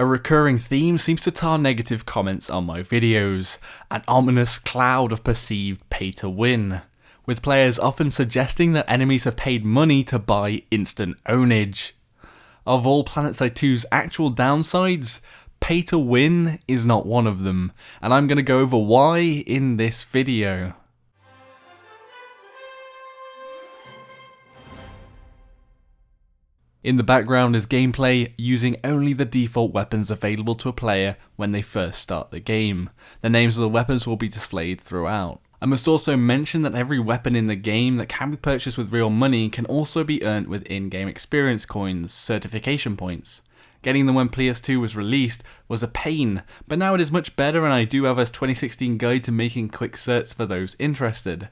A recurring theme seems to tar negative comments on my videos, an ominous cloud of perceived pay to win, with players often suggesting that enemies have paid money to buy instant ownage. Of all Planetside 2's actual downsides, pay to win is not one of them, and I'm going to go over why in this video. In the background is gameplay using only the default weapons available to a player when they first start the game. The names of the weapons will be displayed throughout. I must also mention that every weapon in the game that can be purchased with real money can also be earned with in-game experience coins, certification points. Getting them when PS2 was released was a pain, but now it is much better, and I do have a 2016 guide to making quick certs for those interested.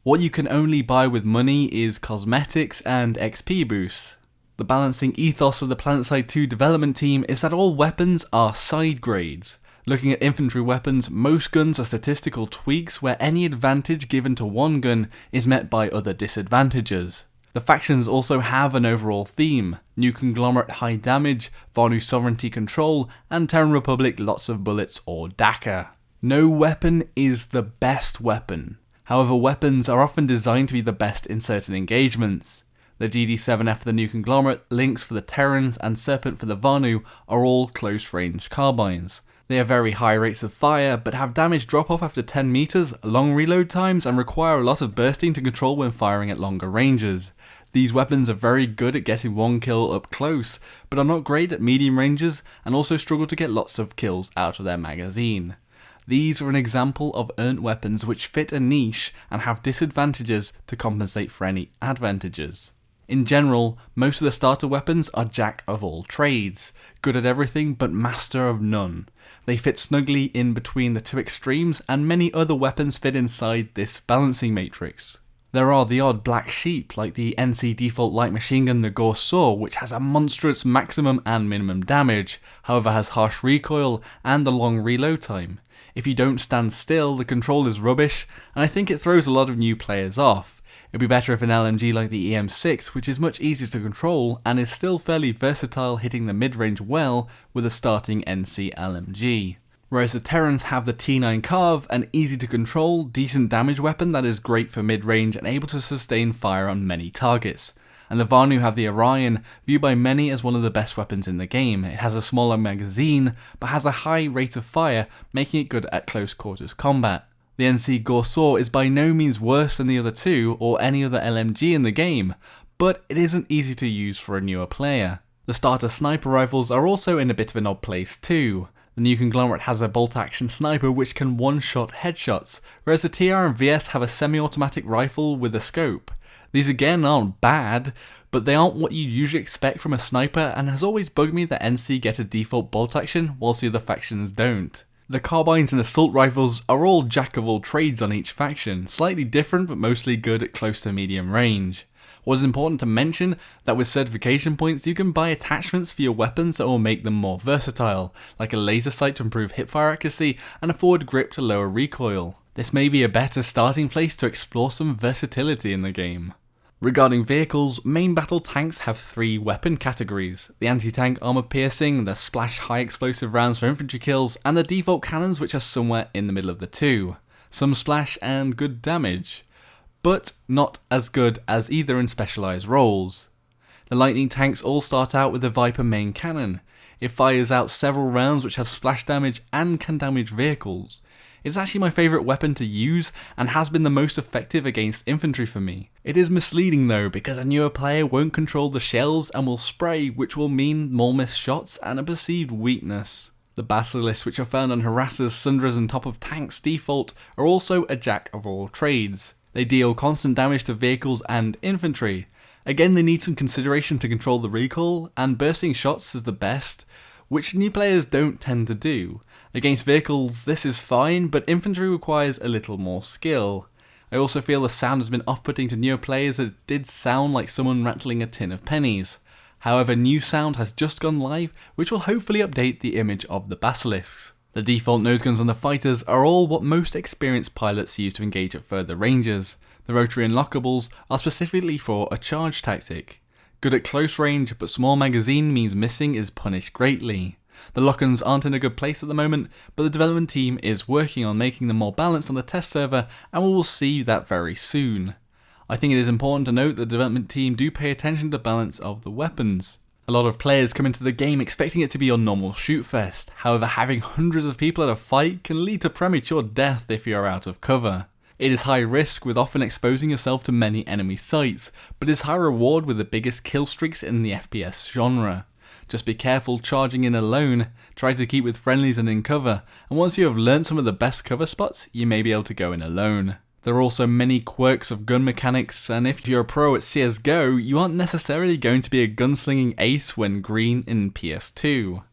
What you can only buy with money is cosmetics and XP boosts. The balancing ethos of the Planetside 2 development team is that all weapons are side grades. Looking at infantry weapons, most guns are statistical tweaks where any advantage given to one gun is met by other disadvantages. The factions also have an overall theme: New Conglomerate high damage, Vanu sovereignty control, and Terran Republic lots of bullets or DACA. No weapon is the best weapon. However, weapons are often designed to be the best in certain engagements. The GD7F for the New Conglomerate, Lynx for the Terrans, and Serpent for the Vanu are all close-range carbines. They have very high rates of fire, but have damage drop off after 10 meters, long reload times, and require a lot of bursting to control when firing at longer ranges. These weapons are very good at getting one kill up close, but are not great at medium ranges, and also struggle to get lots of kills out of their magazine. These are an example of earned weapons which fit a niche and have disadvantages to compensate for any advantages. In general, most of the starter weapons are jack of all trades, good at everything but master of none. They fit snugly in between the two extremes, and many other weapons fit inside this balancing matrix. There are the odd black sheep like the NC default light machine gun, the Gore Saw, which has a monstrous maximum and minimum damage, however has harsh recoil and a long reload time. If you don't stand still, the control is rubbish, and I think it throws a lot of new players off. It'd be better if an LMG like the EM6, which is much easier to control and is still fairly versatile, hitting the mid-range well with a starting NC LMG. Whereas the Terrans have the T9 Carve, an easy to control, decent damage weapon that is great for mid-range and able to sustain fire on many targets. And the Vanu have the Orion, viewed by many as one of the best weapons in the game. It has a smaller magazine, but has a high rate of fire, making it good at close quarters combat. The NC Gore Saw is by no means worse than the other two or any other LMG in the game, but it isn't easy to use for a newer player. The starter sniper rifles are also in a bit of an odd place too. The New Conglomerate has a bolt-action sniper which can one-shot headshots, whereas the TR and VS have a semi-automatic rifle with a scope. These again aren't bad, but they aren't what you usually expect from a sniper, and has always bugged me that NC get a default bolt-action whilst the other factions don't. The carbines and assault rifles are all jack of all trades on each faction, slightly different but mostly good at close to medium range. What is important to mention that with certification points you can buy attachments for your weapons that will make them more versatile, like a laser sight to improve hipfire accuracy and a forward grip to lower recoil. This may be a better starting place to explore some versatility in the game. Regarding vehicles, main battle tanks have 3 weapon categories: the anti-tank armor piercing, the splash high explosive rounds for infantry kills, and the default cannons which are somewhere in the middle of the two. Some splash and good damage, but not as good as either in specialised roles. The lightning tanks all start out with the Viper main cannon. It fires out several rounds which have splash damage and can damage vehicles. It's actually my favourite weapon to use and has been the most effective against infantry for me. It is misleading though, because a newer player won't control the shells and will spray, which will mean more missed shots and a perceived weakness. The basilisks, which are found on harassers, sundras and top of tanks default, are also a jack of all trades. They deal constant damage to vehicles and infantry. Again, they need some consideration to control the recoil, and bursting shots is the best, which new players don't tend to do. Against vehicles this is fine, but infantry requires a little more skill. I also feel the sound has been off-putting to newer players, as it did sound like someone rattling a tin of pennies. However, new sound has just gone live, which will hopefully update the image of the basilisks. The default noseguns on the fighters are all what most experienced pilots use to engage at further ranges. The rotary unlockables are specifically for a charge tactic. Good at close range, but small magazine means missing is punished greatly. The lock-ons aren't in a good place at the moment, but the development team is working on making them more balanced on the test server, and we will see that very soon. I think it is important to note that the development team do pay attention to the balance of the weapons. A lot of players come into the game expecting it to be your normal shoot fest, however having hundreds of people at a fight can lead to premature death if you are out of cover. It is high risk with often exposing yourself to many enemy sights, but is high reward with the biggest kill streaks in the FPS genre. Just be careful charging in alone, try to keep with friendlies and in cover, and once you have learned some of the best cover spots, you may be able to go in alone. There are also many quirks of gun mechanics, and if you're a pro at CSGO, you aren't necessarily going to be a gunslinging ace when green in PS2.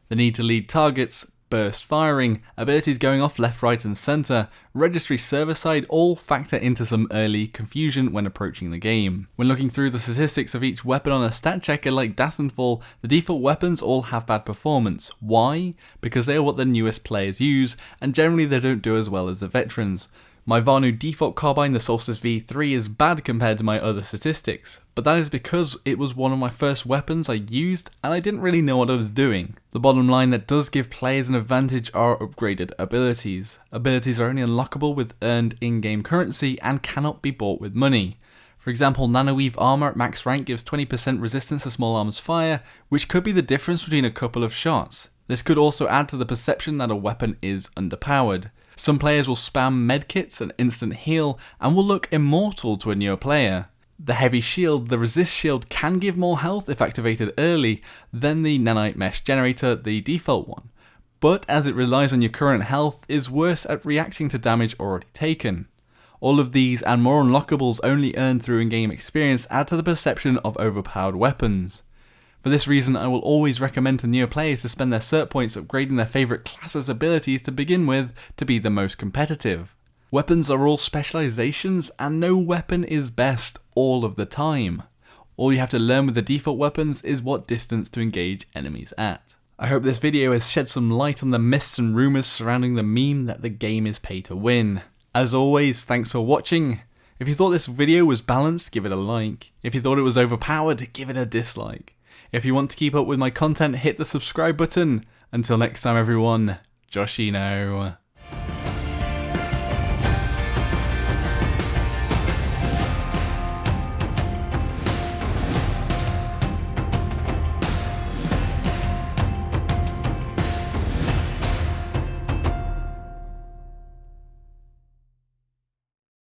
The need to lead targets, burst firing, abilities going off left, right and centre, registry server side all factor into some early confusion when approaching the game. When looking through the statistics of each weapon on a stat checker like Dastenfall, the default weapons all have bad performance. Why? Because they are what the newest players use, and generally they don't do as well as the veterans. My Vanu default carbine, the Solstice V3, is bad compared to my other statistics, but that is because it was one of my first weapons I used and I didn't really know what I was doing. The bottom line that does give players an advantage are upgraded abilities. Abilities are only unlockable with earned in-game currency and cannot be bought with money. For example, Nanoweave armor at max rank gives 20% resistance to small arms fire, which could be the difference between a couple of shots. This could also add to the perception that a weapon is underpowered. Some players will spam medkits and instant heal and will look immortal to a newer player. The heavy shield, the resist shield, can give more health if activated early than the nanite mesh generator, the default one, but as it relies on your current health, is worse at reacting to damage already taken. All of these and more unlockables only earned through in-game experience add to the perception of overpowered weapons. For this reason, I will always recommend to newer players to spend their cert points upgrading their favourite classes' abilities to begin with to be the most competitive. Weapons are all specializations and no weapon is best all of the time. All you have to learn with the default weapons is what distance to engage enemies at. I hope this video has shed some light on the myths and rumours surrounding the meme that the game is pay to win. As always, thanks for watching. If you thought this video was balanced, give it a like. If you thought it was overpowered, give it a dislike. If you want to keep up with my content, hit the subscribe button. Until next time everyone, Joshino.